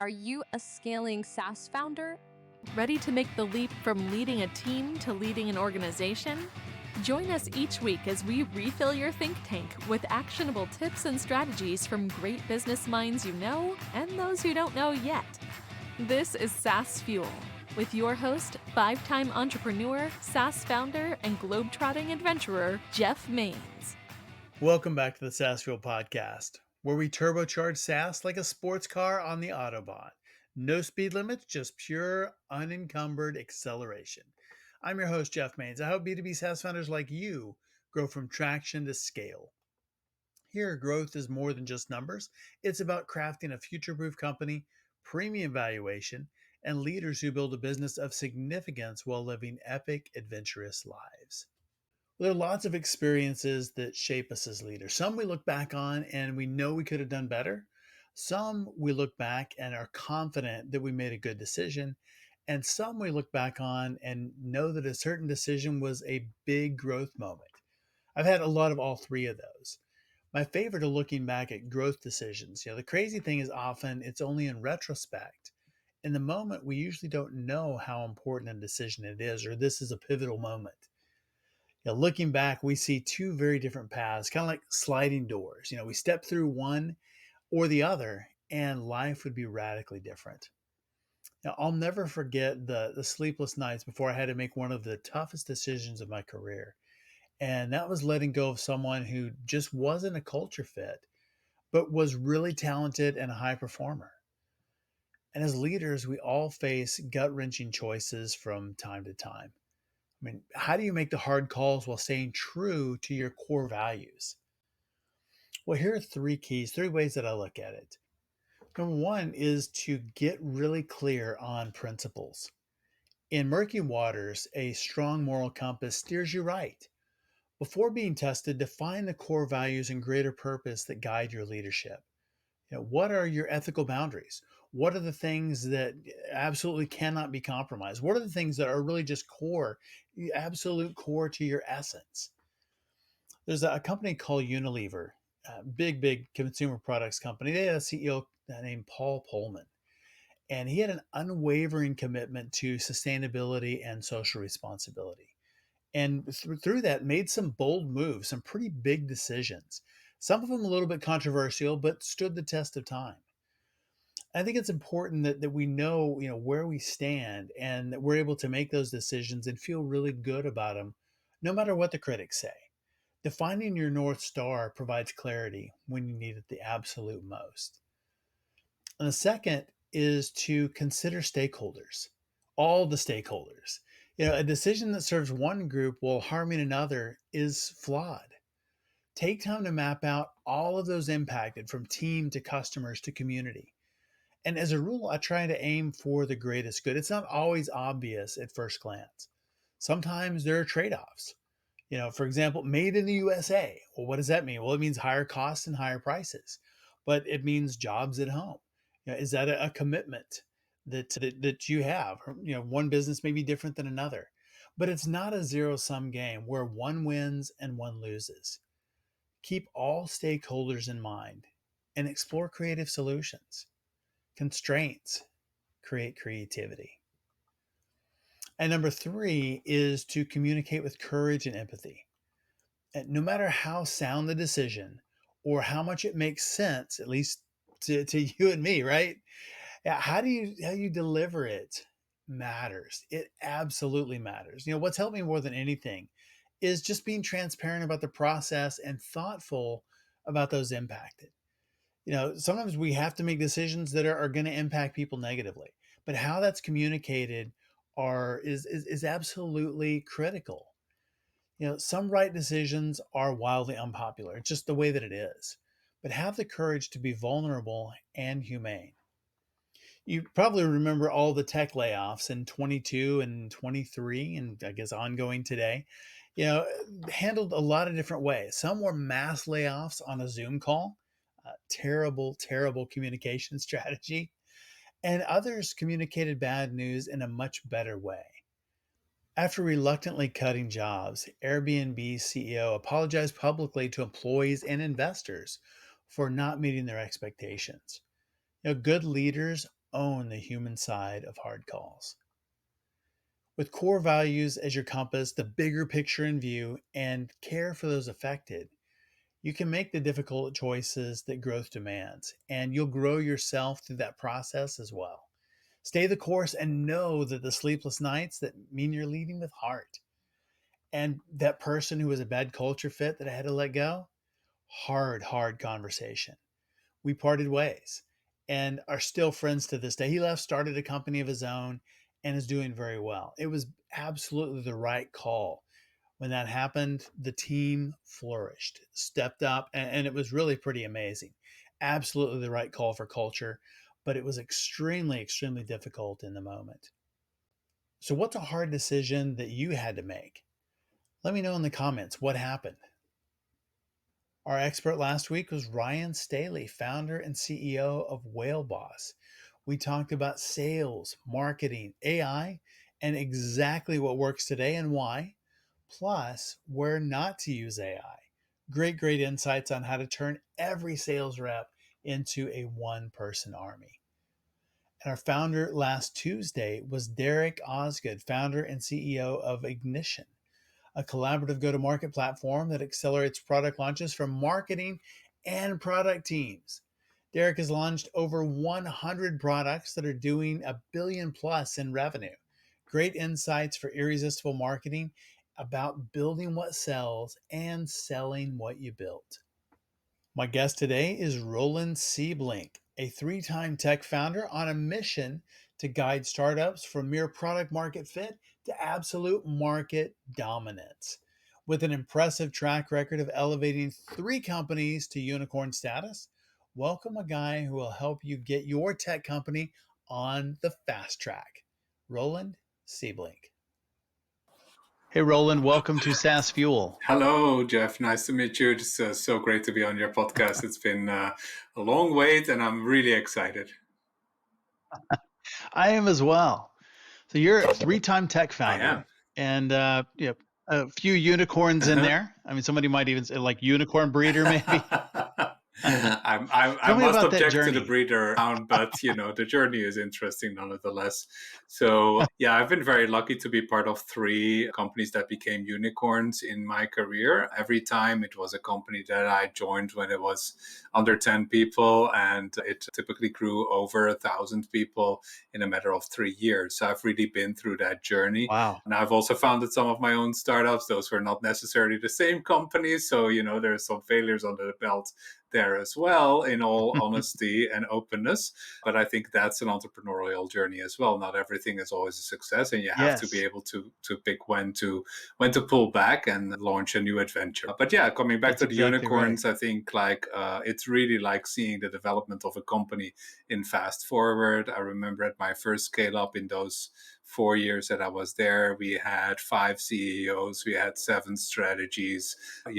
Are you a scaling SaaS founder? Ready to make the leap from leading a team to leading an organization? Join us each week as we refill your think tank with actionable tips and strategies from great business minds you know and those who don't know yet. This is SaaS Fuel with your host, 5-time entrepreneur, SaaS founder, and globetrotting adventurer, Jeff Maines. Welcome back to the SaaS Fuel Podcast, where we turbocharge SaaS like a sports car on the Autobahn. No speed limits, just pure, unencumbered acceleration. I'm your host, Jeff Maines. I hope B2B SaaS founders like you grow from traction to scale. Here, growth is more than just numbers. It's about crafting a future-proof company, premium valuation, and leaders who build a business of significance while living epic, adventurous lives. There are lots of experiences that shape us as leaders. Some we look back on and we know we could have done better. Some we look back and are confident that we made a good decision. And some we look back on and know that a certain decision was a big growth moment. I've had a lot of all three of those. My favorite are looking back at growth decisions. The crazy thing is often it's only in retrospect. In the moment, we usually don't know how important a decision it is, or this is a pivotal moment. Looking back, we see two very different paths, kind of like sliding doors. We step through one or the other, and life would be radically different. Now, I'll never forget the sleepless nights before I had to make one of the toughest decisions of my career. And that was letting go of someone who just wasn't a culture fit, but was really talented and a high performer. And as leaders, we all face gut-wrenching choices from time to time. How do you make the hard calls while staying true to your core values? Well, here are three ways that I look at it. Number one is to get really clear on principles. In murky waters, a strong moral compass steers you right. Before being tested, define the core values and greater purpose that guide your leadership. What are your ethical boundaries? What are the things that absolutely cannot be compromised? What are the things that are really just core, absolute core to your essence? There's a company called Unilever, a big consumer products company. They had a CEO named Paul Pullman, and he had an unwavering commitment to sustainability and social responsibility. And through that, made some bold moves, some pretty big decisions. Some of them a little bit controversial, but stood the test of time. I think it's important that we know, where we stand and that we're able to make those decisions and feel really good about them, no matter what the critics say. Defining your North Star provides clarity when you need it the absolute most. And the second is to consider stakeholders, all the stakeholders. A decision that serves one group while harming another is flawed. Take time to map out all of those impacted, from team to customers to community. And as a rule, I try to aim for the greatest good. It's not always obvious at first glance. Sometimes there are trade-offs. For example, made in the USA. Well, what does that mean? Well, it means higher costs and higher prices, but it means jobs at home. Is that a commitment that you have? One business may be different than another, but it's not a zero-sum game where one wins and one loses. Keep all stakeholders in mind and explore creative solutions. Constraints create creativity. And number three is to communicate with courage and empathy. And no matter how sound the decision or how much it makes sense, at least to you and me, right? Yeah, how you deliver it matters. It absolutely matters. What's helped me more than anything is just being transparent about the process and thoughtful about those impacted. Sometimes we have to make decisions that are going to impact people negatively, but how that's communicated is absolutely critical. Some right decisions are wildly unpopular. It's just the way that it is. But have the courage to be vulnerable and humane. You probably remember all the tech layoffs in 22 and 23, and I guess ongoing today. Handled a lot of different ways. Some were mass layoffs on a Zoom call. Terrible communication strategy. And others communicated bad news in a much better way. After reluctantly cutting jobs, Airbnb's CEO apologized publicly to employees and investors for not meeting their expectations. Good leaders own the human side of hard calls. With core values as your compass, the bigger picture in view, and care for those affected, you can make the difficult choices that growth demands, and you'll grow yourself through that process as well. Stay the course and know that the sleepless nights that mean you're leading with heart. And that person who was a bad culture fit that I had to let go, hard conversation. We parted ways and are still friends to this day. He left, started a company of his own, and is doing very well. It was absolutely the right call. When that happened, the team flourished, stepped up, and it was really pretty amazing. Absolutely the right call for culture, but it was extremely difficult in the moment. So, what's a hard decision that you had to make? Let me know in the comments what happened. Our expert last week was Ryan Staley, founder and CEO of Whale Boss. We talked about sales, marketing, AI, and exactly what works today and why, plus where not to use AI. Great insights on how to turn every sales rep into a one-person army. And our founder last Tuesday was Derek Osgood, founder and CEO of Ignition, a collaborative go-to-market platform that accelerates product launches from marketing and product teams. Derek has launched over 100 products that are doing $1 billion plus in revenue. Great insights for irresistible marketing about building what sells and selling what you built. My guest today is Roland Siebelink, a three-time tech founder on a mission to guide startups from mere product market fit to absolute market dominance. With an impressive track record of elevating 3 companies to unicorn status, welcome a guy who will help you get your tech company on the fast track. Roland Siebelink. Hey, Roland, welcome to SaaS Fuel. Hello, Jeff. Nice to meet you. It's so great to be on your podcast. It's been a long wait, and I'm really excited. I am as well. So you're a 3-time tech I am. founder, and a few unicorns in there. I mean, somebody might even say like unicorn breeder, maybe. I Tell me must about that object to the journey. breeder sound, but the journey is interesting nonetheless. So yeah, I've been very lucky to be part of 3 companies that became unicorns in my career. Every time it was a company that I joined when it was under 10 people, and it typically grew over 1,000 people in a matter of 3 years. So I've really been through that journey. Wow. And I've also founded some of my own startups. Those were not necessarily the same companies. So, there's some failures under the belt there as well, in all honesty and openness. But I think that's an entrepreneurial journey as well. Not everything is always a success, and you have to be able to pick when to pull back and launch a new adventure. But yeah, coming back That's to the exactly unicorns, right. I think it's really like seeing the development of a company in fast forward. I remember at my first scale up in those 4 years that I was there, we had 5 CEOs, we had 7 strategies. I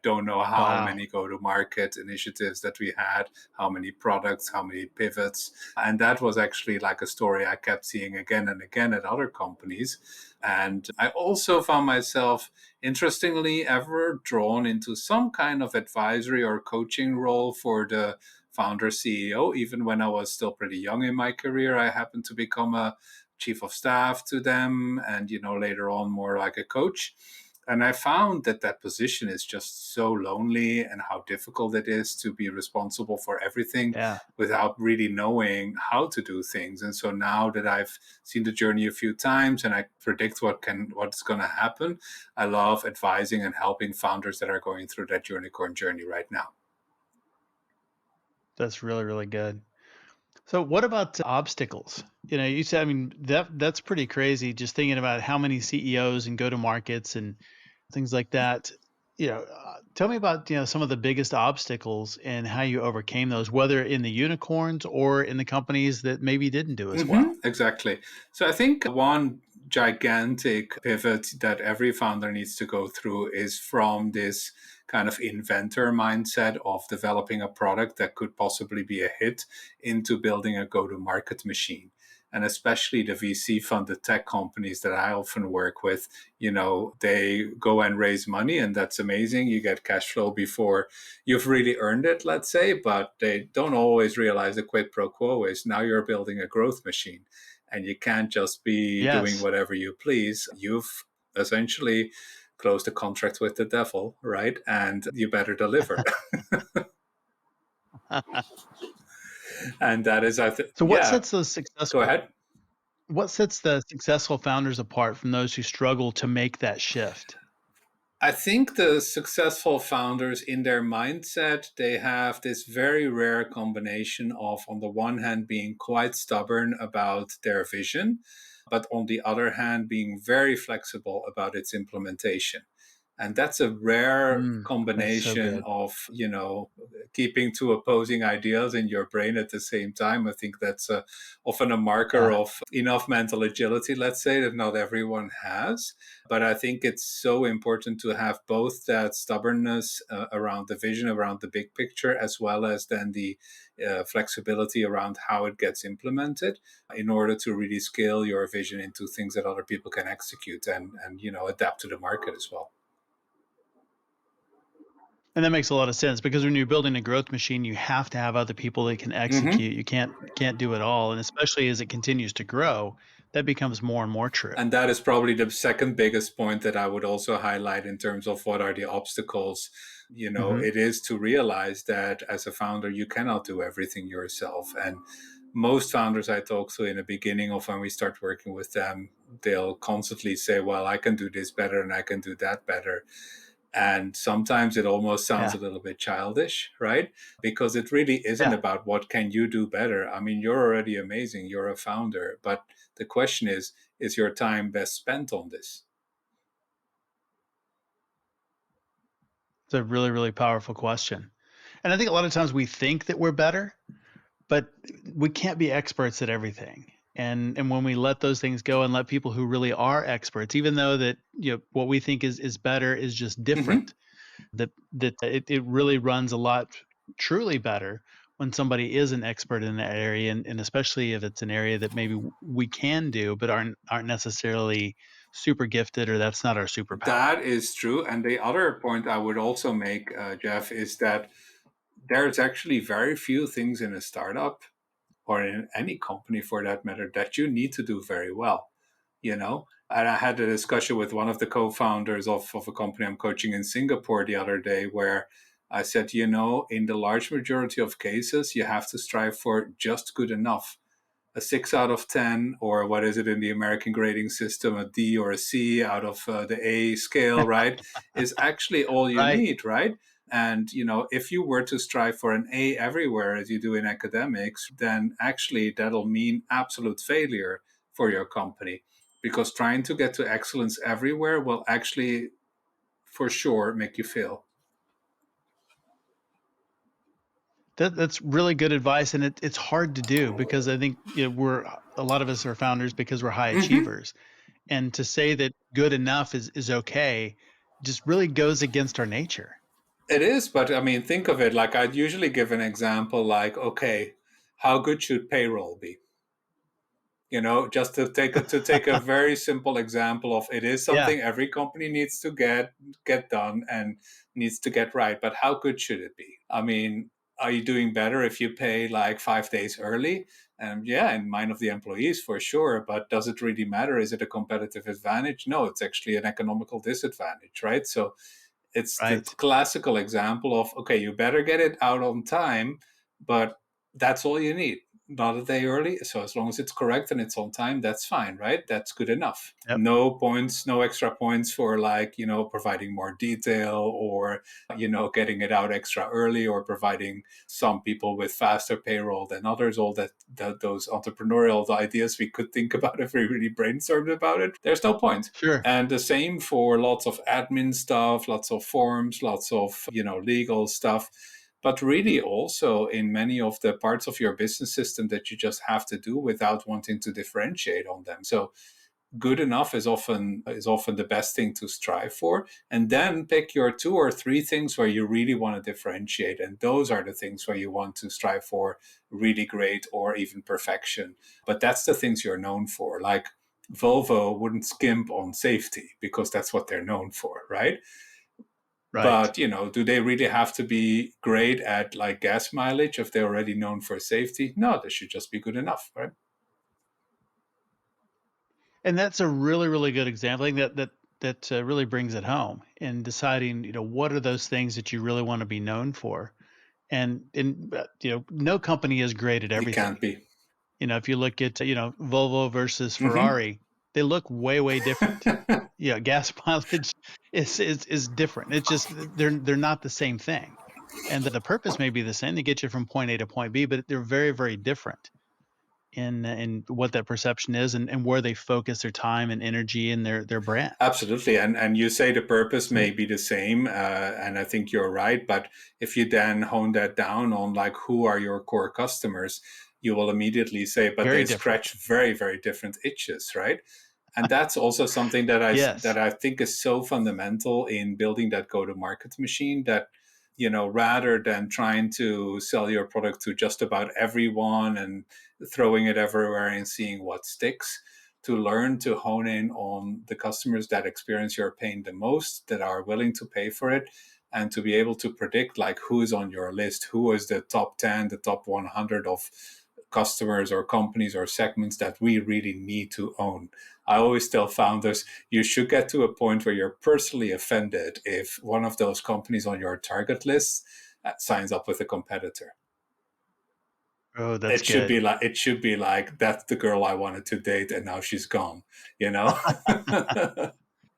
don't know how Wow. many go-to-market initiatives that we had, how many products, how many pivots. And that was actually like a story I kept seeing again and again at other companies. And I also found myself, interestingly, ever drawn into some kind of advisory or coaching role for the founder CEO. Even when I was still pretty young in my career, I happened to become a chief of staff to them, and later on more like a coach. And I found that position is just so lonely, and how difficult it is to be responsible for everything Yeah. without really knowing how to do things. And so now that I've seen the journey a few times and I predict what's going to happen, I love advising and helping founders that are going through that unicorn journey right now. That's really good. So what about obstacles? You said, I mean, that's pretty crazy just thinking about how many CEOs and go-to-markets and things like that. Tell me about, some of the biggest obstacles and how you overcame those, whether in the unicorns or in the companies that maybe didn't do as well. Exactly. So I think one gigantic pivot that every founder needs to go through is from this kind of inventor mindset of developing a product that could possibly be a hit into building a go-to-market machine. And especially the VC funded tech companies that I often work with, they go and raise money, and that's amazing. You get cash flow before you've really earned it, let's say, but they don't always realize the quid pro quo is now you're building a growth machine, and you can't just be doing Yes. whatever you please. You've essentially closed a contract with the devil, right? And you better deliver. And that is, So yeah, go ahead. what sets the successful founders apart from those who struggle to make that shift? I think the successful founders in their mindset, they have this very rare combination of, on the one hand, being quite stubborn about their vision, but on the other hand, being very flexible about its implementation. And that's a rare That's so combination good. of, keeping two opposing ideas in your brain at the same time. I think that's often a marker Yeah. of enough mental agility, let's say, that not everyone has. But I think it's so important to have both that stubbornness around the vision, around the big picture, as well as then the flexibility around how it gets implemented in order to really scale your vision into things that other people can execute and adapt to the market as well. And that makes a lot of sense because when you're building a growth machine, you have to have other people that can Mm-hmm. execute. You can't do it all. And especially as it continues to grow, that becomes more and more true. And that is probably the second biggest point that I would also highlight in terms of what are the obstacles. Hmm. It is to realize that as a founder, you cannot do everything yourself. And most founders I talk to in the beginning of when we start working with them, they'll constantly say, well, I can do this better and I can do that better. And sometimes it almost sounds Yeah. a little bit childish, right? Because it really isn't Yeah. about what can you do better. I mean, you're already amazing. You're a founder. But the question is your time best spent on this? It's a really, really powerful question. And I think a lot of times we think that we're better, but we can't be experts at everything. And when we let those things go and let people who really are experts, even though that what we think is better is just Mm-hmm. different, it really runs a lot truly better when somebody is an expert in that area, and especially if it's an area that maybe we can do but aren't necessarily super gifted, or that's not our superpower. That is true. And the other point I would also make, Jeff, is that there's actually very few things in a startup or in any company for that matter that you need to do very well. And I had a discussion with one of the co-founders of a company I'm coaching in Singapore the other day where I said, in the large majority of cases, you have to strive for just good enough. A 6 out of 10, or what is it in the American grading system, a D or a C out of the A scale, right, is actually all you Right. need, right? And, if you were to strive for an A everywhere as you do in academics, then actually that'll mean absolute failure for your company, because trying to get to excellence everywhere will actually, for sure, make you fail. That's really good advice, and it's hard to do because I think we're a lot of us are founders because we're high Mm-hmm. achievers, and to say that good enough is okay just really goes against our nature. It is, but I mean, think of it like I'd usually give an example like, okay, how good should payroll be? Just to take a very simple example of it is Yeah. something every company needs to get done and needs to get right, but how good should it be? I mean, are you doing better if you pay like 5 days early? And yeah, in mind of the employees for sure, but does it really matter? Is it a competitive advantage? No, it's actually an economical disadvantage, right? So it's the Right. classical example of, okay, you better get it out on time, but that's all you need. Not a day early. So as long as it's correct and it's on time, that's fine, right? That's good enough. Yep. No points, no extra points for like, providing more detail or, getting it out extra early or providing some people with faster payroll than others. All those entrepreneurial ideas we could think about if we really brainstormed about it. There's no point. Sure. And the same for lots of admin stuff, lots of forms, lots of, legal stuff, but really also in many of the parts of your business system that you just have to do without wanting to differentiate on them. So good enough is often the best thing to strive for. And then pick your 2 or 3 things where you really want to differentiate. And those are the things where you want to strive for really great or even perfection. But that's the things you're known for. Like Volvo wouldn't skimp on safety because that's what they're known for, right? Right. But, do they really have to be great at like gas mileage if they're already known for safety? No, they should just be good enough, right? And that's a really, really good example. I think that really brings it home in deciding, what are those things that you really want to be known for, and no company is great at It everything. can't be. If you look at Volvo versus Mhm. Ferrari, they look way, way different. Yeah, gas mileage is different. It's just they're not the same thing, and the purpose may be the same. They get you from point A to point B, but they're very, very different in what that perception is and where they focus their time and energy in their brand. Absolutely. And you say the purpose may be the same, and I think you're right. But if you then hone that down on like who are your core customers, you will immediately say, but Very they different. scratch very, very different itches, right? And that's also something that Yes. I think is so fundamental in building that go-to-market machine, that rather than trying to sell your product to just about everyone and throwing it everywhere and seeing what sticks, to learn to hone in on the customers that experience your pain the most, that are willing to pay for it, and to be able to predict like who is on your list, who is the top 10, the top 100 of customers or companies or segments that we really need to own. I always tell founders, you should get to a point where you're personally offended if one of those companies on your target list signs up with a competitor. Oh, that's It should good. be like that's the girl I wanted to date and now she's gone, you know?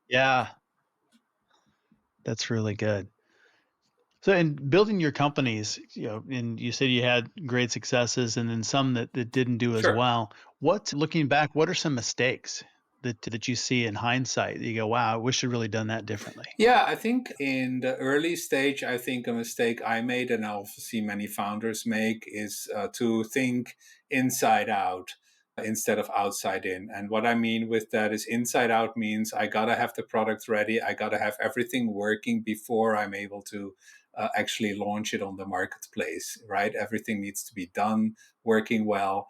Yeah, that's really good. So in building your companies, and you said you had great successes and then some that didn't do as Sure. well. Looking back, what are some mistakes that you see in hindsight that you go, wow, I wish I'd really done that differently? Yeah, I think in the early stage, I think a mistake I made, and I also see many founders make, is to think inside out instead of outside in. And what I mean with that is inside out means I got to have the product ready, I got to have everything working before I'm able to actually launch it on the marketplace, right? Everything needs to be done, working well,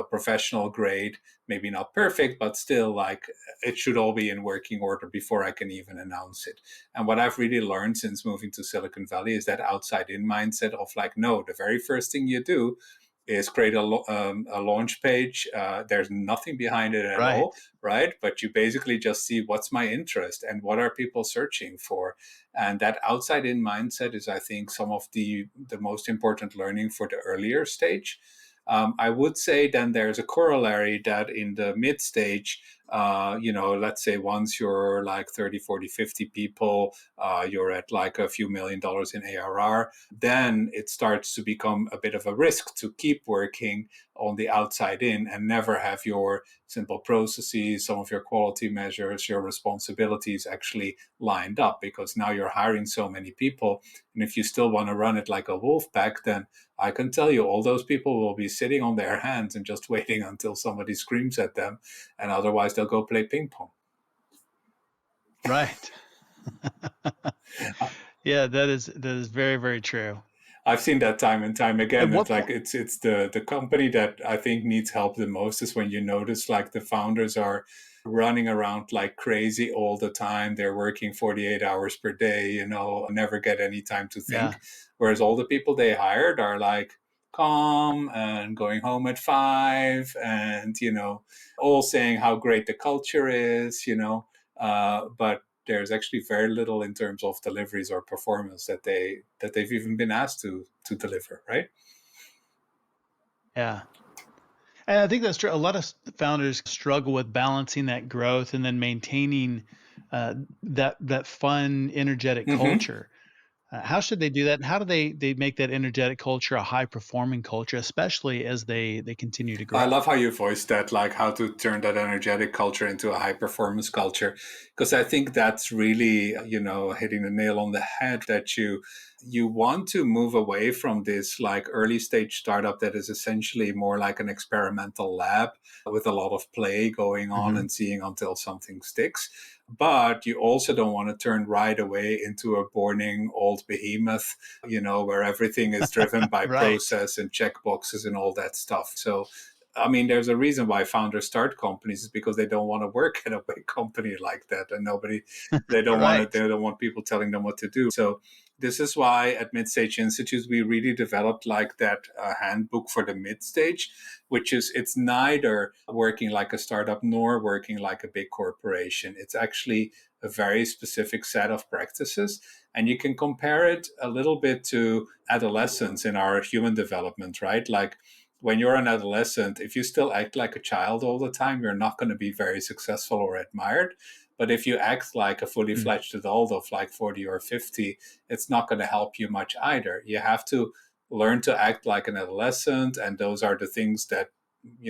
professional grade, maybe not perfect, but still like it should all be in working order before I can even announce it. And what I've really learned since moving to Silicon Valley is that outside in mindset of like, no, the very first thing you do is create a launch page. There's nothing behind it at Right. all, right? But you basically just see what's my interest and what are people searching for. And that outside in mindset is, I think, some of the most important learning for the earlier stage. I would say then there's a corollary that in the mid stage, let's say once you're like 30, 40, 50 people, you're at like a few $1 million in ARR, then it starts to become a bit of a risk to keep working on the outside in and never have your simple processes, some of your quality measures, your responsibilities actually lined up, because now you're hiring so many people. And if you still want to run it like a wolf pack, then I can tell you all those people will be sitting on their hands and just waiting until somebody screams at them. And otherwise, they'll go play ping pong. Right. Yeah, that is very, very true. I've seen that time and time At again. It's what like point? it's the company that I think needs help the most is when you notice like the founders are running around like crazy all the time. They're working 48 hours per day, never get any time to Yeah. think. Whereas all the people they hired are like calm and going home at 5 and, all saying how great the culture is, but there's actually very little in terms of deliveries or performance that they've even been asked to deliver, right? Yeah. And I think that's true. A lot of founders struggle with balancing that growth and then maintaining uh, that fun, energetic Mm-hmm. culture. How should they do that? And how do they make that energetic culture a high performing culture, especially as they continue to I grow? love how you voiced that, like how to turn that energetic culture into a high performance culture, because I think that's really, hitting the nail on the head that you want to move away from this like early stage startup that is essentially more like an experimental lab with a lot of play going on Hmm. and seeing until something sticks. But you also don't want to turn right away into a boring old behemoth, where everything is driven by Right. process and checkboxes and all that stuff. So I mean, there's a reason why founders start companies is because they don't want to work at a big company like that, and Right. they don't want people telling them what to do. So this is why at Midstage Institute we really developed like that handbook for the mid stage, which is it's neither working like a startup nor working like a big corporation. It's actually a very specific set of practices, and you can compare it a little bit to adolescence in our human development, right? Like when you're an adolescent, if you still act like a child all the time, you're not going to be very successful or admired. But if you act like a fully Mm. fledged adult of like 40 or 50, it's not going to help you much either. You have to learn to act like an adolescent. And those are the things that,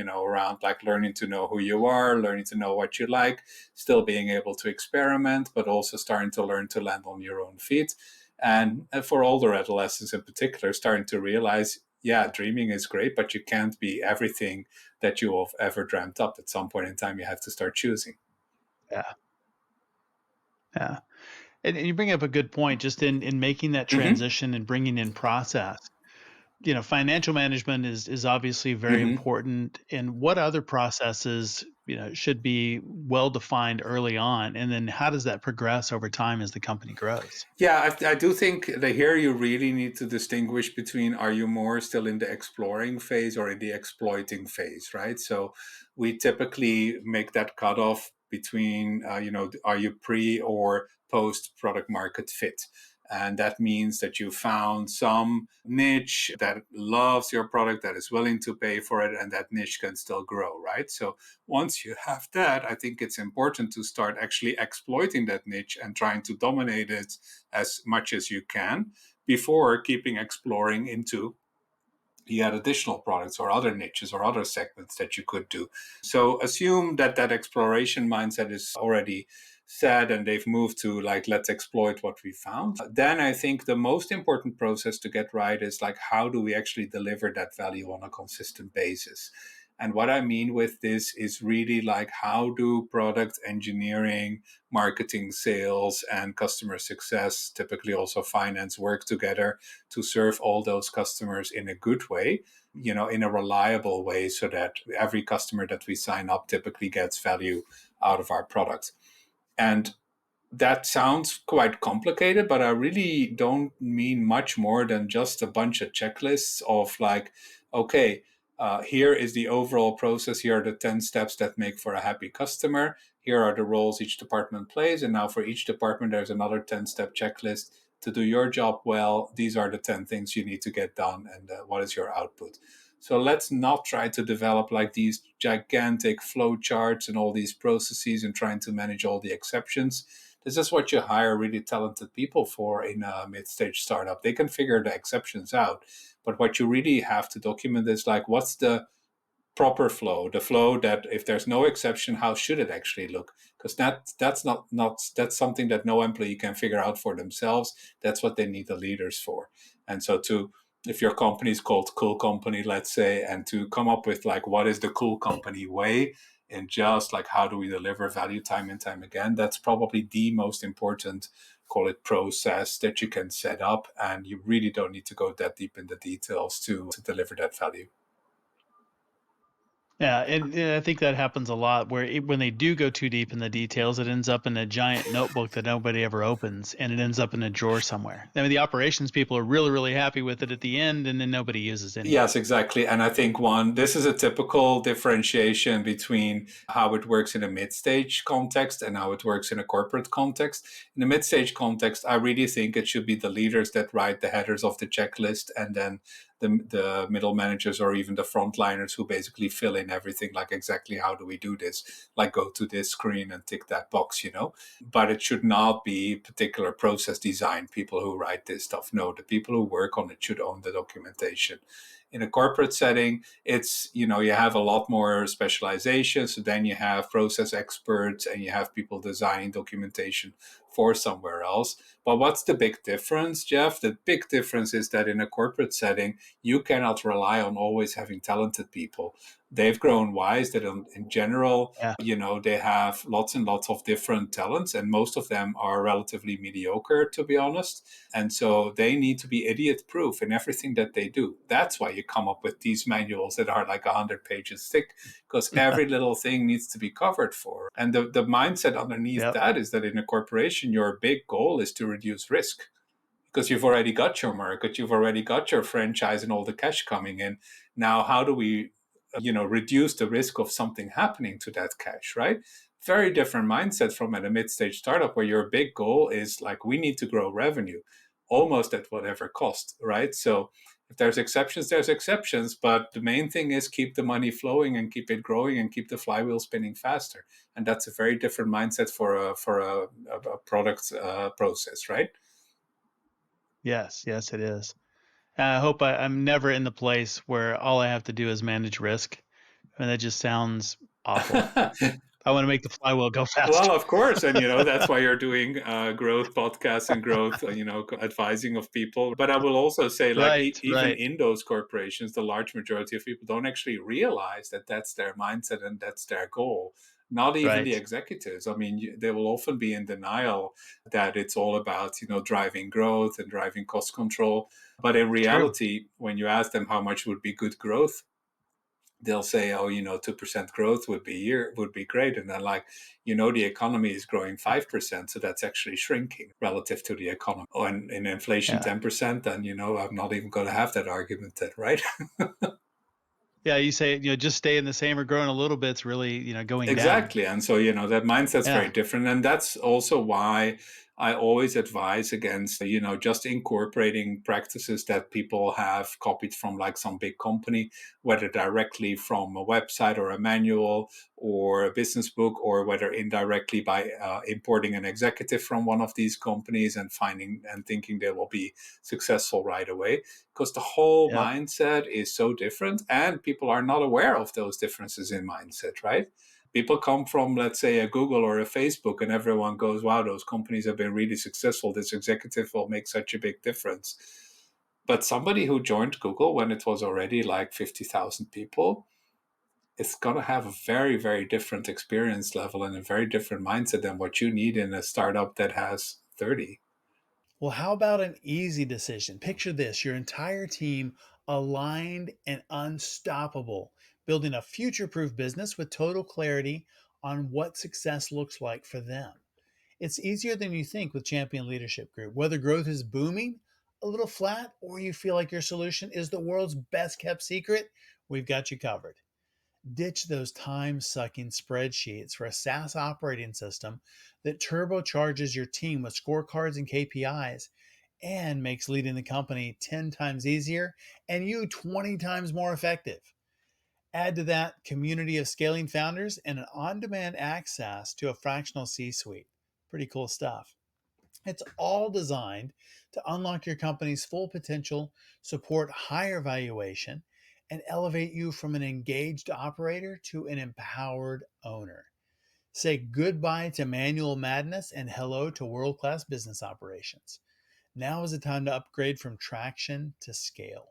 around like learning to know who you are, learning to know what you like, still being able to experiment, but also starting to learn to land on your own feet. And for older adolescents in particular, starting to realize, yeah, dreaming is great, but you can't be everything that you have ever dreamt up. At some point in time, you have to start choosing. Yeah. Yeah. And you bring up a good point just in making that Hmm. transition and bringing in process. Financial management is obviously very Hmm. important. And what other processes, should be well defined early on? And then how does that progress over time as the company grows? Yeah, I do think that here you really need to distinguish between are you more still in the exploring phase or in the exploiting phase, right? So we typically make that cutoff between, are you pre or post product market fit? And that means that you found some niche that loves your product, that is willing to pay for it, and that niche can still grow, right? So once you have that, I think it's important to start actually exploiting that niche and trying to dominate it as much as you can before keeping exploring into you had additional products or other niches or other segments that you could do. So assume that that exploration mindset is already set and they've moved to like, let's exploit what we found. Then I think the most important process to get right is like, how do we actually deliver that value on a consistent basis? And what I mean with this is really like, how do product engineering, marketing, sales, and customer success, typically also finance, work together to serve all those customers in a good way, in a reliable way, so that every customer that we sign up typically gets value out of our product. And that sounds quite complicated, but I really don't mean much more than just a bunch of checklists of like, okay, here is the overall process. Here are the 10 steps that make for a happy customer. Here are the roles each department plays. And now for each department, there's another 10-step checklist. To do your job well, these are the 10 things you need to get done. And what is your output? So let's not try to develop like these gigantic flow charts and all these processes and trying to manage all the exceptions. This is what you hire really talented people for in a mid-stage startup. They can figure the exceptions out. But what you really have to document is like, what's the proper flow, the flow that if there's no exception, how should it actually look? Because that's not that's something that no employee can figure out for themselves. That's what they need the leaders for. And so to if your company is called Cool Company, let's say, and to come up with like what is the Cool Company way and just like how do we deliver value time and time again, that's probably the most important, call it, process that you can set up. And you really don't need to go that deep in the details to deliver that value. Yeah, and I think that happens a lot where when they do go too deep in the details, it ends up in a giant notebook that nobody ever opens, and it ends up in a drawer somewhere. I mean, the operations people are really, really happy with it at the end, and then nobody uses any of Yes, it. exactly. And I think this is a typical differentiation between how it works in a mid-stage context and how it works in a corporate context. In the mid-stage context, I really think it should be the leaders that write the headers of the checklist, and then the middle managers or even the frontliners who basically fill in everything, like exactly how do we do this, like go to this screen and tick that box, but it should not be particular process design people who write this stuff. No, the people who work on it should own the documentation. In a corporate setting, it's, you have a lot more specialization. So then you have process experts and you have people designing documentation for somewhere else. But what's the big difference, Jeff? The big difference is that in a corporate setting, you cannot rely on always having talented people. They've grown wise that in general, Yeah. they have lots and lots of different talents, and most of them are relatively mediocre, to be honest. And so they need to be idiot proof in everything that they do. That's why you come up with these manuals that are like 100 pages thick, because every little thing needs to be covered for. And the mindset underneath that is that in a corporation, your big goal is to reduce risk, because you've already got your market, you've already got your franchise and all the cash coming in. Now, how do we reduce the risk of something happening to that cash, right? Very different mindset from at a mid-stage startup where your big goal is like, we need to grow revenue almost at whatever cost, right? So if there's exceptions, there's exceptions, but the main thing is keep the money flowing and keep it growing and keep the flywheel spinning faster. And that's a very different mindset for a product process, right? Yes, it is. I hope I'm never in the place where all I have to do is manage risk. And that just sounds awful. I want to make the flywheel go faster. Well, of course. And, that's why you're doing growth podcasts and growth, advising of people. But I will also say, like, even in those corporations, the large majority of people don't actually realize that that's their mindset and that's their goal. Not even the executives. I mean, they will often be in denial that it's all about, driving growth and driving cost control. But in reality, when you ask them how much would be good growth, they'll say, 2% growth would be great. And then the economy is growing 5%. So that's actually shrinking relative to the economy. Oh, and in inflation, 10%, then, I'm not even going to have that argument then, right? Yeah, you say, just staying the same or growing a little bit's really, going down. Exactly. And so, that mindset's very different. And that's also why I always advise against, just incorporating practices that people have copied from like some big company, whether directly from a website or a manual or a business book, or whether indirectly by importing an executive from one of these companies and finding and thinking they will be successful right away. Because the whole mindset is so different, and people are not aware of those differences in mindset, right? People come from, let's say, a Google or a Facebook, and everyone goes, wow, those companies have been really successful. This executive will make such a big difference. But somebody who joined Google when it was already like 50,000 people, it's going to have a very, very different experience level and a very different mindset than what you need in a startup that has 30. Well, how about an easy decision? Picture this: your entire team aligned and unstoppable, building a future-proof business with total clarity on what success looks like for them. It's easier than you think with Champion Leadership Group. Whether growth is booming, a little flat, or you feel like your solution is the world's best kept secret, we've got you covered. Ditch those time-sucking spreadsheets for a SaaS operating system that turbocharges your team with scorecards and KPIs and makes leading the company 10 times easier and you 20 times more effective. Add to that community of scaling founders and an on-demand access to a fractional C-suite. Pretty cool stuff. It's all designed to unlock your company's full potential, support higher valuation, and elevate you from an engaged operator to an empowered owner. Say goodbye to manual madness and hello to world-class business operations. Now is the time to upgrade from traction to scale.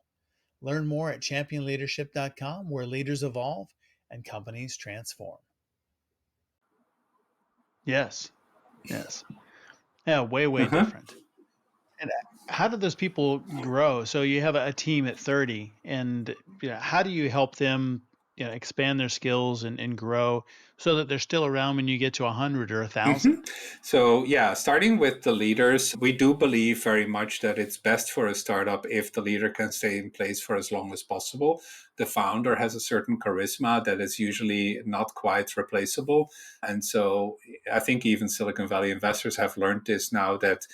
Learn more at championleadership.com, where leaders evolve and companies transform. Yes. Yeah, way different. And how do those people grow? So you have a team at 30, and how do you help them expand their skills and grow so that they're still around when you get to 100 or 1,000? So starting with the leaders, we do believe very much that it's best for a startup if the leader can stay in place for as long as possible. The founder has a certain charisma that is usually not quite replaceable. And so I think even Silicon Valley investors have learned this now, that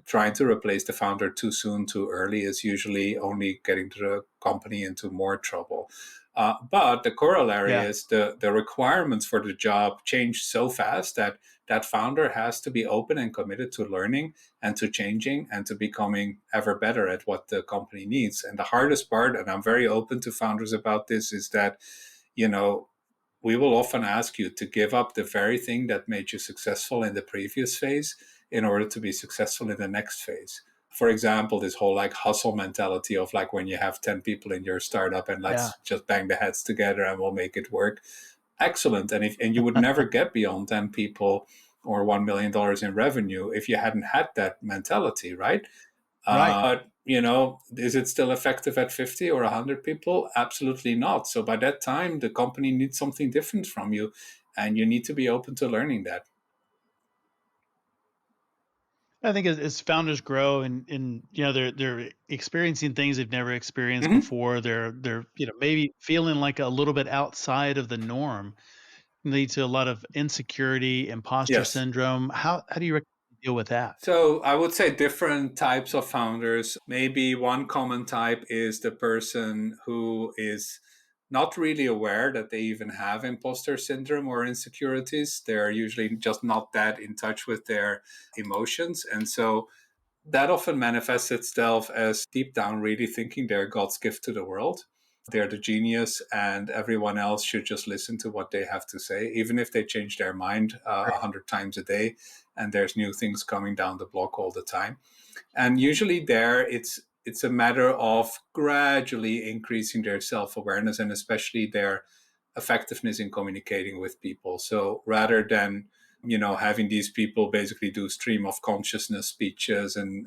trying to replace the founder too soon, too early is usually only getting the company into more trouble. But the corollary Yeah. is the requirements for the job change so fast that that founder has to be open and committed to learning and to changing and to becoming ever better at what the company needs. And the hardest part, and I'm very open to founders about this, is that, you know, we will often ask you to give up the very thing that made you successful in the previous phase in order to be successful in the next phase. For example, this whole like hustle mentality of like when you have 10 people in your startup and Yeah. let's just bang the heads together and we'll make it work. Excellent. And you would never get beyond 10 people or $1 million in revenue if you hadn't had that mentality, right? Right. But, is it still effective at 50 or 100 people? Absolutely not. So by that time, the company needs something different from you, and you need to be open to learning that. I think as founders grow and they're experiencing things they've never experienced Mhm. before, they're maybe feeling like a little bit outside of the norm, lead to a lot of insecurity, imposter Yes. syndrome. How do you deal with that? So I would say different types of founders. Maybe one common type is the person who is not really aware that they even have imposter syndrome or insecurities. They're usually just not that in touch with their emotions. And so that often manifests itself as deep down really thinking they're God's gift to the world. They're the genius, and everyone else should just listen to what they have to say, even if they change their mind 100 times a day and there's new things coming down the block all the time. And usually there it's a matter of gradually increasing their self-awareness and especially their effectiveness in communicating with people. So rather than having these people basically do stream of consciousness speeches and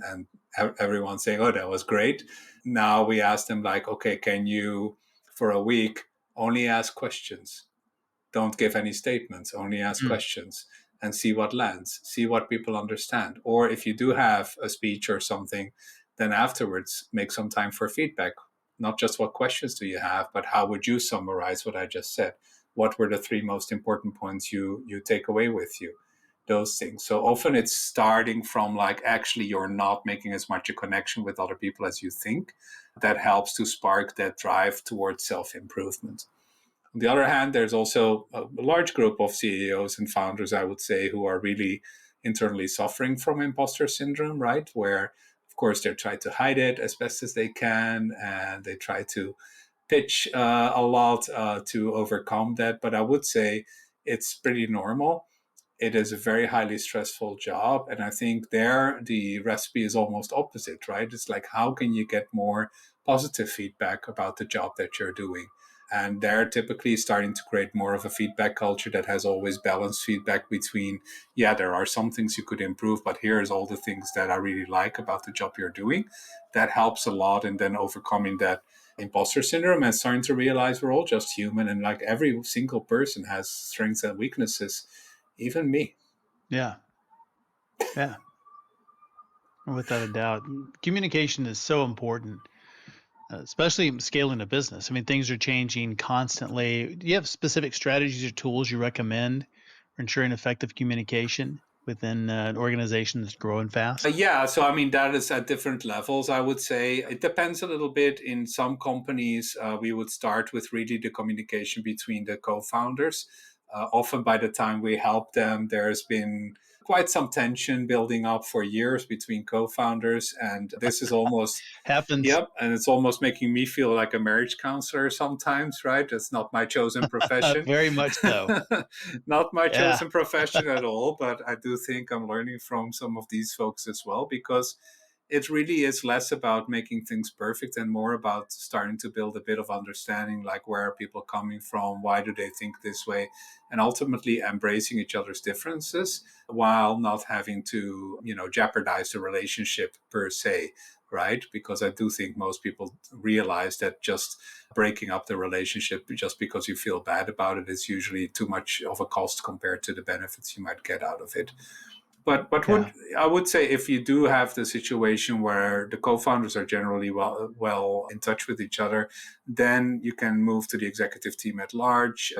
everyone saying, oh, that was great, now we ask them like, okay, can you for a week only ask questions, don't give any statements, only ask Mm. questions and see what lands, see what people understand. Or if you do have a speech or something, then afterwards make some time for feedback. Not just what questions do you have, but how would you summarize what I just said? What were the three most important points you take away with you? Those things. So often it's starting from like actually you're not making as much a connection with other people as you think. That helps to spark that drive towards self-improvement. On the other hand, there's also a large group of CEOs and founders, I would say, who are really internally suffering from imposter syndrome, right? Where, of course, they try to hide it as best as they can, and they try to pitch a lot to overcome that. But I would say it's pretty normal. It is a very highly stressful job. And I think there the recipe is almost opposite, right? It's like, how can you get more positive feedback about the job that you're doing? And they're typically starting to create more of a feedback culture that has always balanced feedback between, yeah, there are some things you could improve, but here's all the things that I really like about the job you're doing. That helps a lot in then overcoming that imposter syndrome and starting to realize we're all just human and like every single person has strengths and weaknesses, even me. Yeah. Yeah. Without a doubt. Communication is so important, especially scaling a business. I mean, things are changing constantly. Do you have specific strategies or tools you recommend for ensuring effective communication within an organization that's growing fast? Yeah, so I mean, that is at different levels, I would say. It depends a little bit. In some companies, we would start with really the communication between the co founders. Often by the time we help them, there's been quite some tension building up for years between co founders. And this is almost, Happens. yep, and it's almost making me feel like a marriage counselor sometimes, right? It's not my chosen profession. Very much so. Not my Yeah. chosen profession at all, but I do think I'm learning from some of these folks as well, because it really is less about making things perfect and more about starting to build a bit of understanding, like where are people coming from, why do they think this way, and ultimately embracing each other's differences while not having to, jeopardize the relationship per se, right? Because I do think most people realize that just breaking up the relationship just because you feel bad about it is usually too much of a cost compared to the benefits you might get out of it. But Yeah. I would say if you do have the situation where the co-founders are generally well in touch with each other, then you can move to the executive team at large,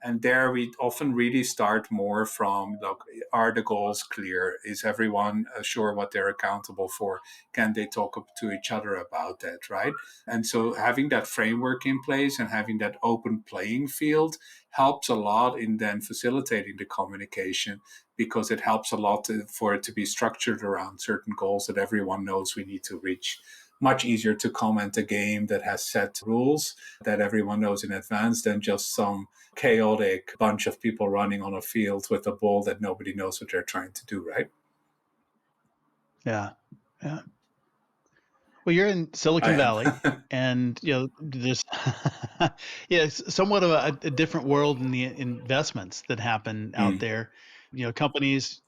And there we often really start more from, look, are the goals clear? Is everyone sure what they're accountable for? Can they talk to each other about that, right? And so having that framework in place and having that open playing field helps a lot in then facilitating the communication, because it helps a lot for it to be structured around certain goals that everyone knows we need to reach. Much easier to comment a game that has set rules that everyone knows in advance than just some chaotic bunch of people running on a field with a ball that nobody knows what they're trying to do, right? Yeah. Yeah. Well, you're in Silicon I am. Valley, and there's yeah, it's somewhat of a different world in the investments that happen out Mm. there. Companies,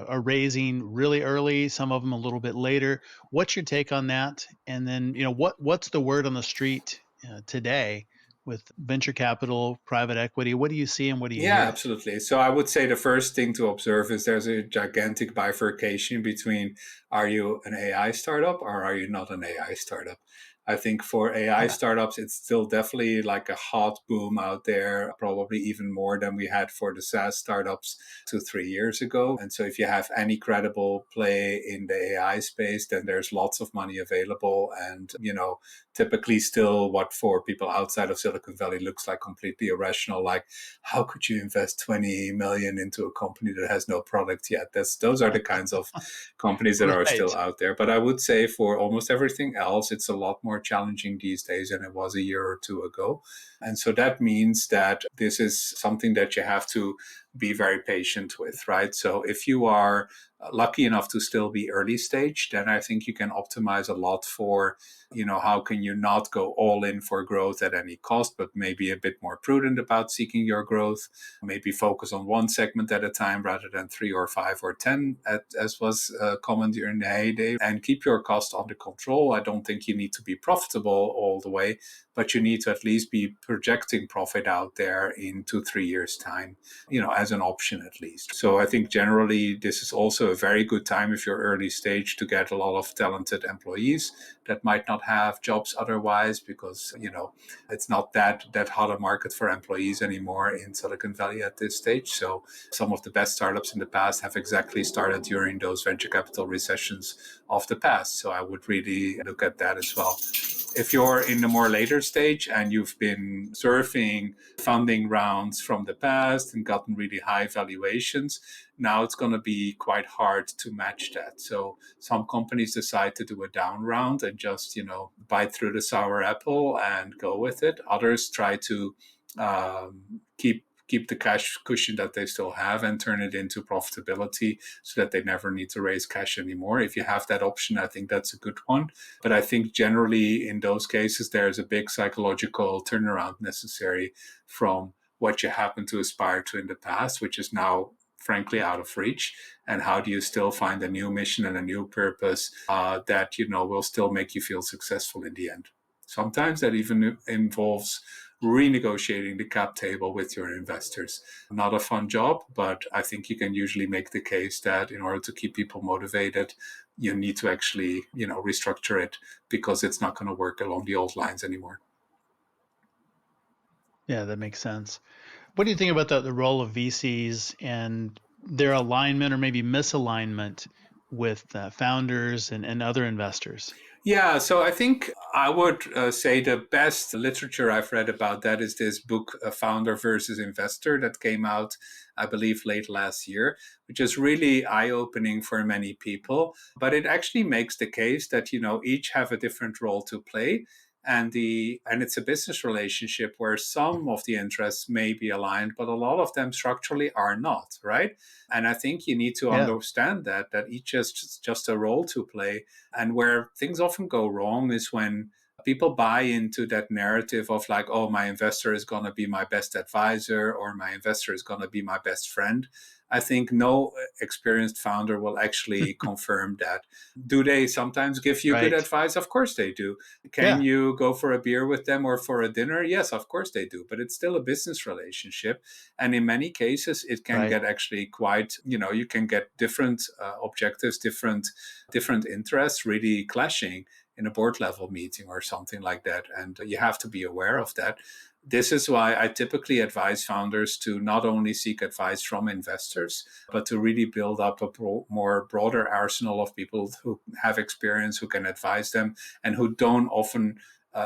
are raising really early, some of them a little bit later. What's your take on that? And then, what's the word on the street today with venture capital, private equity? What do you see and what do you Yeah, hear? absolutely. So I would say the first thing to observe is there's a gigantic bifurcation between, are you an AI startup or are you not an AI startup? I think for AI Yeah. startups, it's still definitely like a hot boom out there, probably even more than we had for the SaaS startups 2, 3 years ago. And so if you have any credible play in the AI space, then there's lots of money available. And, typically still what for people outside of Silicon Valley looks like completely irrational, like, how could you invest 20 million into a company that has no product yet? Those are the kinds of companies that are still Right. out there. But I would say for almost everything else, it's a lot more challenging these days than it was a year or two ago. And so that means that this is something that you have to be very patient with, right? So if you are lucky enough to still be early stage, then I think you can optimize a lot for, how can you not go all in for growth at any cost, but maybe a bit more prudent about seeking your growth, maybe focus on one segment at a time rather than 3 or 5 or 10, as was common during the heyday, and keep your cost under control. I don't think you need to be profitable all the way, but you need to at least be projecting profit out there in 2, 3 years' time, as an option at least. So I think generally this is also a very good time if you're early stage to get a lot of talented employees that might not have jobs otherwise, because, it's not that hot a market for employees anymore in Silicon Valley at this stage. So some of the best startups in the past have exactly started during those venture capital recessions of the past. So I would really look at that as well. If you're in the more later stage and you've been surfing funding rounds from the past and gotten really high valuations, now it's going to be quite hard to match that. So some companies decide to do a down round and just, bite through the sour apple and go with it. Others try to keep the cash cushion that they still have and turn it into profitability so that they never need to raise cash anymore. If you have that option, I think that's a good one. But I think generally in those cases, there's a big psychological turnaround necessary from what you happen to aspire to in the past, which is now frankly out of reach. And how do you still find a new mission and a new purpose that, will still make you feel successful in the end? Sometimes that even involves renegotiating the cap table with your investors. Not a fun job, but I think you can usually make the case that in order to keep people motivated, you need to actually, restructure it, because it's not going to work along the old lines anymore. Yeah, that makes sense. What do you think about the role of VCs and their alignment or maybe misalignment with founders and other investors? Yeah, so I think I would say the best literature I've read about that is this book, Founder versus Investor, that came out, I believe, late last year, which is really eye-opening for many people. But it actually makes the case that, each have a different role to play. And it's a business relationship where some of the interests may be aligned, but a lot of them structurally are not, right? And I think you need to Yeah. understand that each has just a role to play. And where things often go wrong is when people buy into that narrative of like, oh, my investor is going to be my best advisor, or my investor is going to be my best friend. I think no experienced founder will actually confirm that. Do they sometimes give you good Right. advice? Of course they do. Can Yeah. you go for a beer with them or for a dinner? Yes, of course they do. But it's still a business relationship. And in many cases, it can Right. get actually quite, you can get different objectives, different interests really clashing in a board level meeting or something like that. And you have to be aware of that. This is why I typically advise founders to not only seek advice from investors, but to really build up a more broader arsenal of people who have experience, who can advise them, and who don't often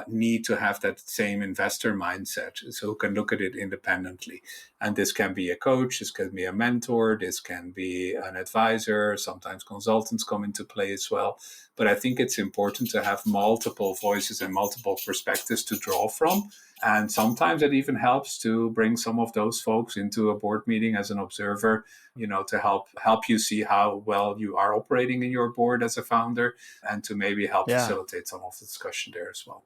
need to have that same investor mindset, so who can look at it independently. And this can be a coach, this can be a mentor, this can be an advisor. Sometimes consultants come into play as well. But I think it's important to have multiple voices and multiple perspectives to draw from. And sometimes it even helps to bring some of those folks into a board meeting as an observer, to help you see how well you are operating in your board as a founder, and to maybe help Yeah, facilitate some of the discussion there as well.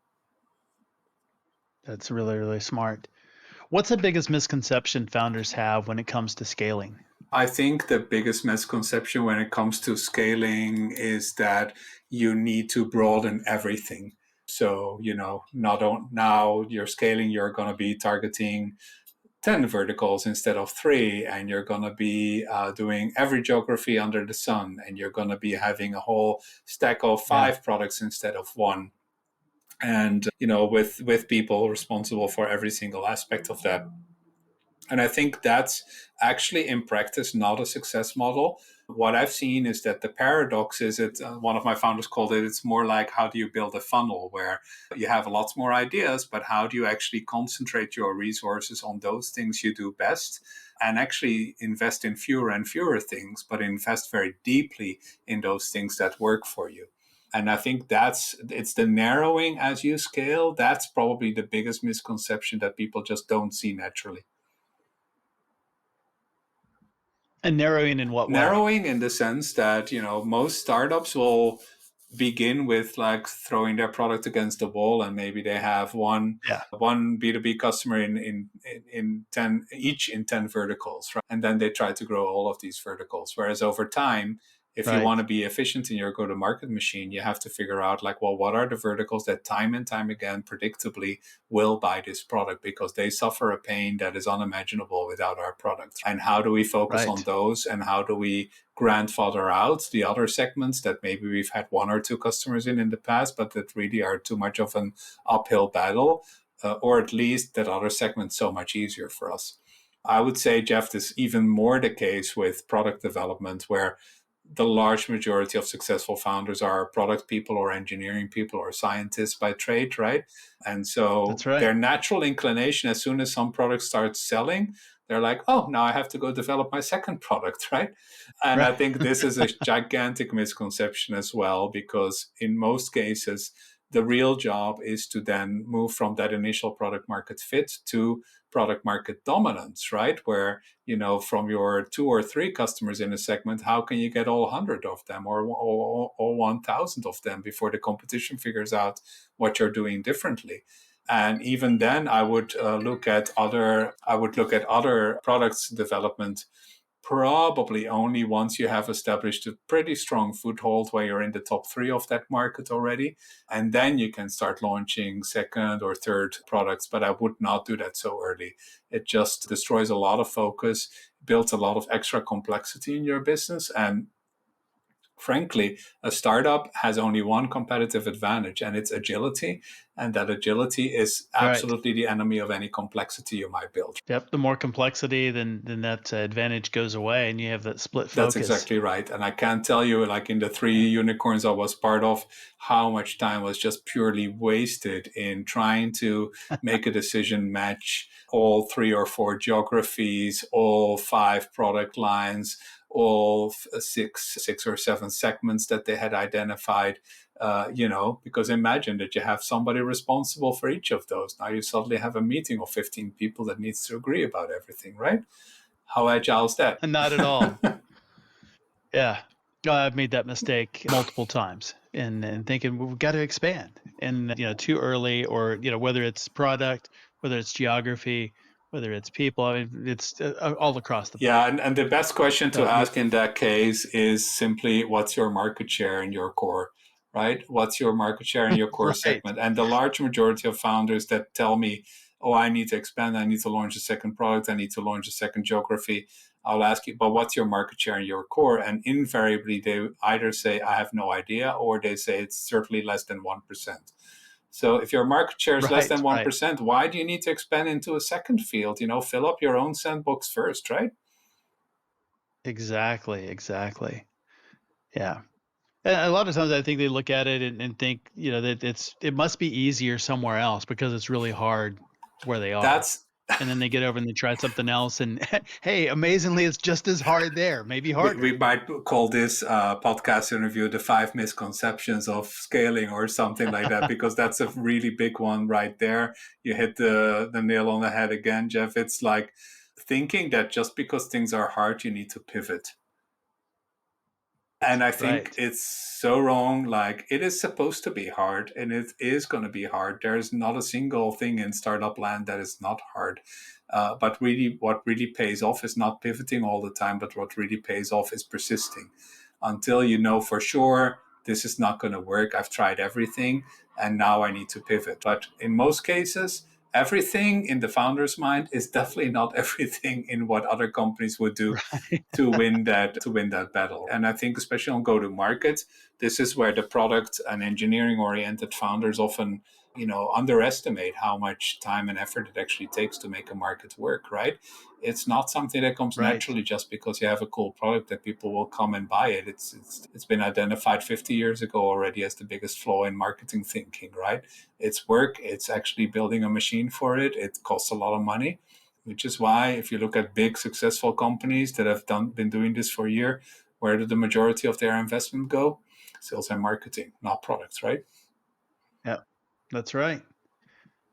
that's really, really smart. What's the biggest misconception founders have when it comes to scaling? I think the biggest misconception when it comes to scaling is that you need to broaden everything. So, now you're scaling, you're going to be targeting 10 verticals instead of 3, and you're going to be doing every geography under the sun, and you're going to be having a whole stack of 5 products instead of 1. And, with people responsible for every single aspect of that. And I think that's actually in practice not a success model. What I've seen is that the paradox is one of my founders called it, it's more like how do you build a funnel where you have lots more ideas, but how do you actually concentrate your resources on those things you do best and actually invest in fewer and fewer things, but invest very deeply in those things that work for you. And I think it's the narrowing as you scale. That's probably the biggest misconception that people just don't see naturally. And narrowing in what way? Narrowing in the sense that, most startups will begin with like throwing their product against the wall, and maybe they have one B2B customer in 10 each in 10 verticals, right? And then they try to grow all of these verticals. Whereas over time, if you want to be efficient in your go-to-market machine, you have to figure out what are the verticals that time and time again predictably will buy this product because they suffer a pain that is unimaginable without our product. And how do we focus on those, and how do we grandfather out the other segments that maybe we've had 1 or 2 customers in the past, but that really are too much of an uphill battle, or at least that other segment's so much easier for us. I would say, Jeff, this is even more the case with product development, where the large majority of successful founders are product people or engineering people or scientists by trade, right? And so their natural inclination, as soon as some product starts selling, they're like, oh, now I have to go develop my second product, right? And I think this is a gigantic misconception as well, because in most cases, the real job is to then move from that initial product market fit to product market dominance, right? Where, from your 2 or 3 customers in a segment, how can you get all 100 of them or 1,000 of them before the competition figures out what you're doing differently? And even then, I would look at other products development probably only once you have established a pretty strong foothold where you're in the top 3 of that market already. And then you can start launching second or third products. But I would not do that so early. It just destroys a lot of focus, builds a lot of extra complexity in your business. And frankly, a startup has only one competitive advantage, and it's agility. And that agility is absolutely the enemy of any complexity you might build. Yep. The more complexity, then that advantage goes away, and you have that split focus. That's exactly right. And I can't tell you, like in the 3 unicorns I was part of, how much time was just purely wasted in trying to make a decision match all 3 or 4 geographies, all 5 product lines, all 6 or 7 segments that they had identified, because imagine that you have somebody responsible for each of those. Now you suddenly have a meeting of 15 people that needs to agree about everything, right? How agile is that? Not at all. Yeah. I've made that mistake multiple times and thinking we've got to expand, and too early, or whether it's product, whether it's geography, whether it's people. I mean, it's all across the board. Yeah, and the best question to ask in that case is simply, what's your market share in your core, right? What's your market share in your core segment? And the large majority of founders that tell me, oh, I need to expand, I need to launch a second product, I need to launch a second geography, I'll ask you, but what's your market share in your core? And invariably, they either say, I have no idea, or they say it's certainly less than 1%. So if your market share is less Right, than right. 1%, why do you need to expand into a second field? Fill up your own sandbox first, right? Exactly, exactly. Yeah. And a lot of times I think they look at it and think, that it must be easier somewhere else because it's really hard where they are. That's And then they get over and they try something else and hey, amazingly, it's just as hard there, maybe we harder. might call this podcast interview the 5 misconceptions of scaling or something like that, because that's a really big one right there. You hit the nail on the head again, Jeff. It's like thinking that just because things are hard, you need to pivot. And I think Right. it's so wrong. Like, it is supposed to be hard, and it is going to be hard. There's not a single thing in startup land that is not hard. But really, what really pays off is not pivoting all the time, but what really pays off is persisting until you know for sure this is not going to work. I've tried everything, and now I need to pivot. But in most cases, everything in the founder's mind is definitely not everything in what other companies would do Right. to win that battle. And I think especially on go to market, this is where the product and engineering oriented founders often underestimate how much time and effort it actually takes to make a market work, right? It's not something that comes Right. naturally just because you have a cool product that people will come and buy it. It's been identified 50 years ago already as the biggest flaw in marketing thinking, right? It's work, it's actually building a machine for it. It costs a lot of money, which is why if you look at big successful companies that have been doing this for a year, where did the majority of their investment go? Sales and marketing, not products, right? Yeah. That's right.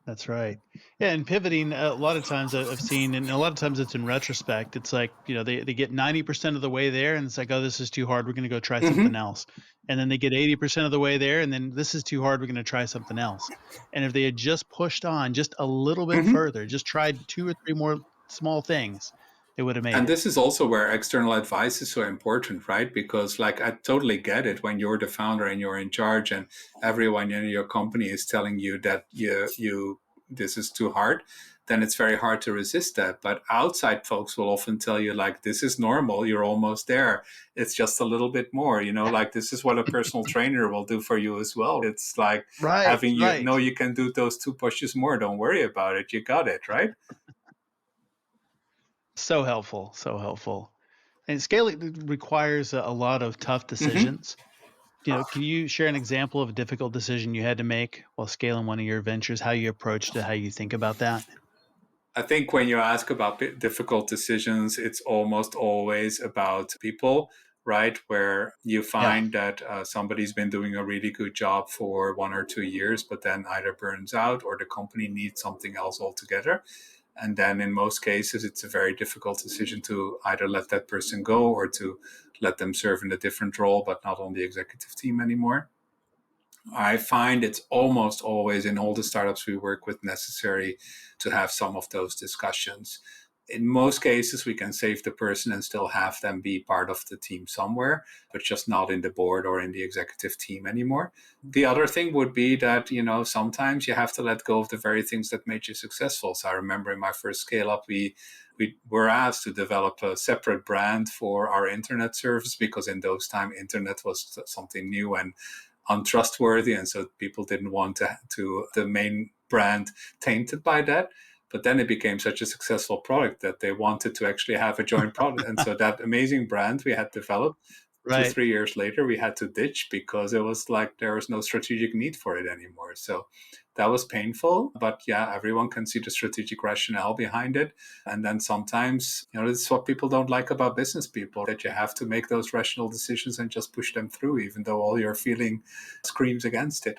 That's right. Yeah, and pivoting, a lot of times I've seen, and a lot of times it's in retrospect. It's like, they get 90% of the way there, and it's like, oh, this is too hard. We're going to go try something Mm-hmm. else. And then they get 80% of the way there, and then this is too hard. We're going to try something else. And if they had just pushed on just a little bit Mm-hmm. further, just tried two or three more small things, they would have made And it. this is also where external advice is so important, right? Because, like, I totally get it when you're the founder and you're in charge, and everyone in your company is telling you that you this is too hard. Then it's very hard to resist that. But outside folks will often tell you, like, this is normal. You're almost there. It's just a little bit more. Like, this is what a personal trainer will do for you as well. It's like Right, having you right. know you can do those 2 pushes more. Don't worry about it. You got it, right? So helpful. So helpful. And scaling requires a lot of tough Mm-hmm. decisions. Can you share an example of a difficult decision you had to make while scaling one of your ventures, how you approached it, how you think about that? I think when you ask about difficult decisions, it's almost always about people, right? Where you Yeah. find that somebody's been doing a really good job for 1 or 2 years, but then either burns out or the company needs something else altogether. And then in most cases, it's a very difficult decision to either let that person go or to let them serve in a different role, but not on the executive team anymore. I find it's almost always in all the startups we work with necessary to have some of those discussions. In most cases, we can save the person and still have them be part of the team somewhere, but just not in the board or in the executive team anymore. The other thing would be that, sometimes you have to let go of the very things that made you successful. So I remember in my first scale up, we were asked to develop a separate brand for our internet service because in those times, internet was something new and untrustworthy, and so people didn't want to the main brand tainted by that. But then it became such a successful product that they wanted to actually have a joint product, and so that amazing brand we had developed two Right. 3 years later we had to ditch because it was like there was no strategic need for it anymore. So that was painful, but yeah, everyone can see the strategic rationale behind it. And then sometimes, this is what people don't like about business people, that you have to make those rational decisions and just push them through, even though all your feeling screams against it.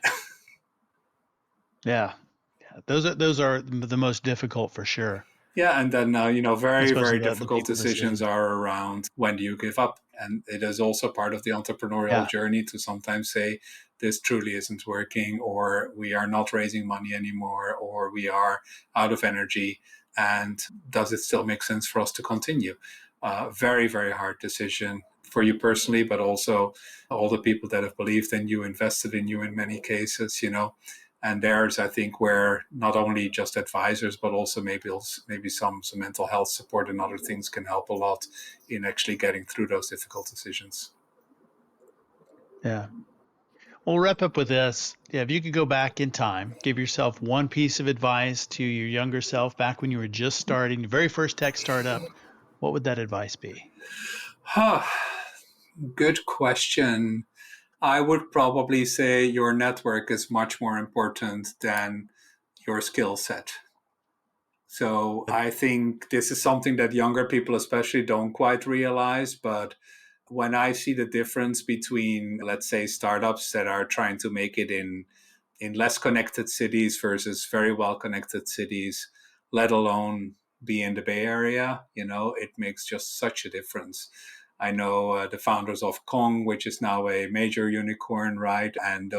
Yeah. Yeah. Those are the most difficult for sure, Yeah, and then very especially very the difficult people decisions decisions. are around when do you give up, and it is also part of the entrepreneurial Yeah. journey to sometimes say this truly isn't working, or we are not raising money anymore, or we are out of energy, and does it still make sense for us to continue? Very very hard decision for you personally, but also all the people that have believed in you, invested in you in many cases. And there's, I think, where not only just advisors but also maybe some mental health support and other things can help a lot in actually getting through those difficult decisions. Yeah. We'll wrap up with this. Yeah, if you could go back in time, give yourself one piece of advice to your younger self back when you were just starting, your very first tech startup, what would that advice be? Huh, good question. I would probably say your network is much more important than your skill set. So I think this is something that younger people especially don't quite realize. But when I see the difference between, let's say, startups that are trying to make it in less connected cities versus very well connected cities, let alone be in the Bay Area, it makes just such a difference. I know the founders of Kong, which is now a major unicorn, right? And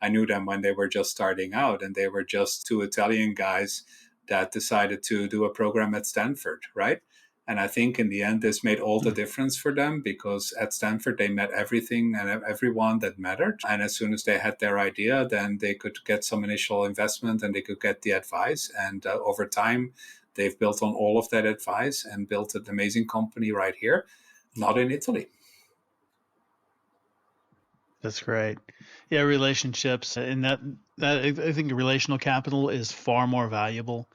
I knew them when they were just starting out, and they were just two Italian guys that decided to do a program at Stanford, right? And I think in the end, this made all the difference for them, because at Stanford, they met everything and everyone that mattered. And as soon as they had their idea, then they could get some initial investment and they could get the advice. And over time, they've built on all of that advice and built an amazing company right here, not in Italy. That's great. Yeah, relationships, and that I think relational capital is far more valuable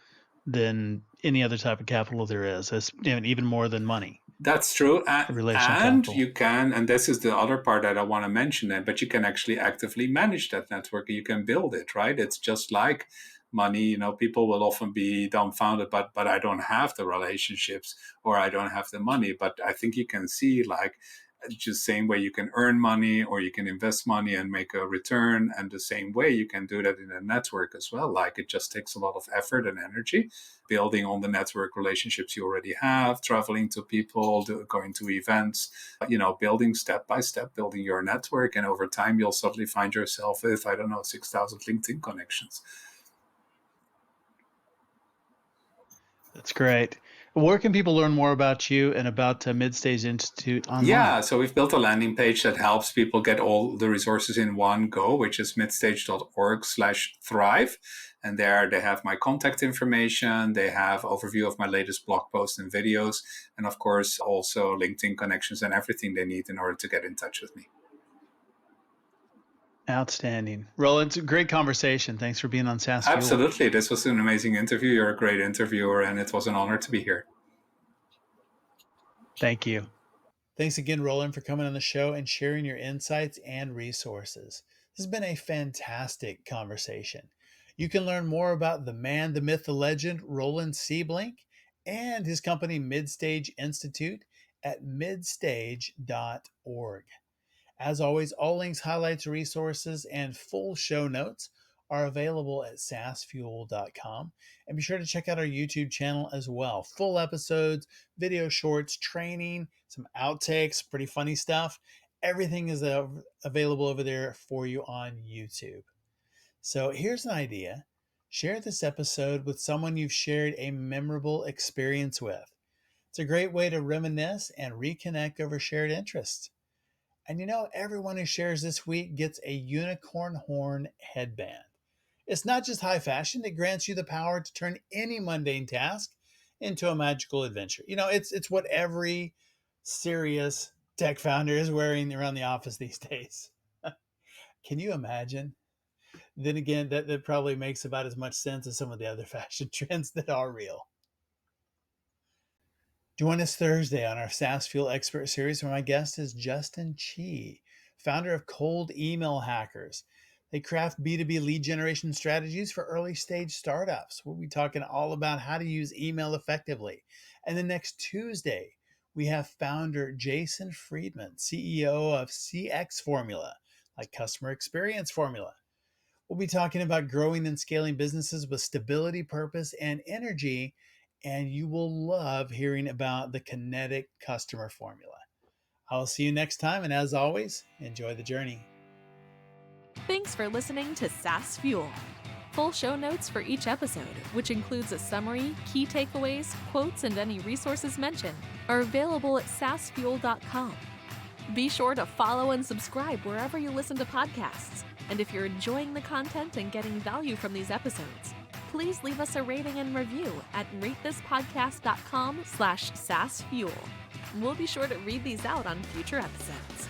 than any other type of capital there is. It's, even more than money. That's true. Relational And capital. you can, and this is the other part that I want to mention, but you can actually actively manage that network. You can build it, right? It's just like money. People will often be dumbfounded, but I don't have the relationships, or I don't have the money. But I think you can see, like, just same way you can earn money or you can invest money and make a return, and the same way you can do that in a network as well. Like, it just takes a lot of effort and energy, building on the network relationships you already have, traveling to people, going to events, building step by step, building your network. And over time, you'll suddenly find yourself with, 6,000 LinkedIn connections. That's great. Where can people learn more about you and about Midstage Institute online? Yeah, so we've built a landing page that helps people get all the resources in one go, which is midstage.org/thrive. And there they have my contact information. They have overview of my latest blog posts and videos. And of course, also LinkedIn connections and everything they need in order to get in touch with me. Outstanding. Roland, it's a great conversation. Thanks for being on SaaS Fuel. Absolutely. This was an amazing interview. You're a great interviewer, and it was an honor to be here. Thank you. Thanks again, Roland, for coming on the show and sharing your insights and resources. This has been a fantastic conversation. You can learn more about the man, the myth, the legend, Roland Siebelink, and his company, Midstage Institute, at midstage.org. As always, all links, highlights, resources, and full show notes are available at saasfuel.com. And be sure to check out our YouTube channel as well. Full episodes, video shorts, training, some outtakes, pretty funny stuff. Everything is available over there for you on YouTube. So here's an idea. Share this episode with someone you've shared a memorable experience with. It's a great way to reminisce and reconnect over shared interests. And everyone who shares this week gets a unicorn horn headband. It's not just high fashion, it grants you the power to turn any mundane task into a magical adventure. It's what every serious tech founder is wearing around the office these days. Can you imagine? Then again, that probably makes about as much sense as some of the other fashion trends that are real. Join us Thursday on our SaaS Fuel Expert Series, where my guest is Justin Chi, founder of Cold Email Hackers. They craft B2B lead generation strategies for early stage startups. We'll be talking all about how to use email effectively. And then next Tuesday, we have founder Jason Friedman, CEO of CX Formula, like Customer Experience Formula. We'll be talking about growing and scaling businesses with stability, purpose, and energy. And you will love hearing about the kinetic customer formula. I'll see you next time. And as always, enjoy the journey. Thanks for listening to SaaS Fuel. Full show notes for each episode, which includes a summary, key takeaways, quotes, and any resources mentioned, are available at saasfuel.com. Be sure to follow and subscribe wherever you listen to podcasts. And if you're enjoying the content and getting value from these episodes, please leave us a rating and review at ratethispodcast.com/saasfuel. We'll be sure to read these out on future episodes.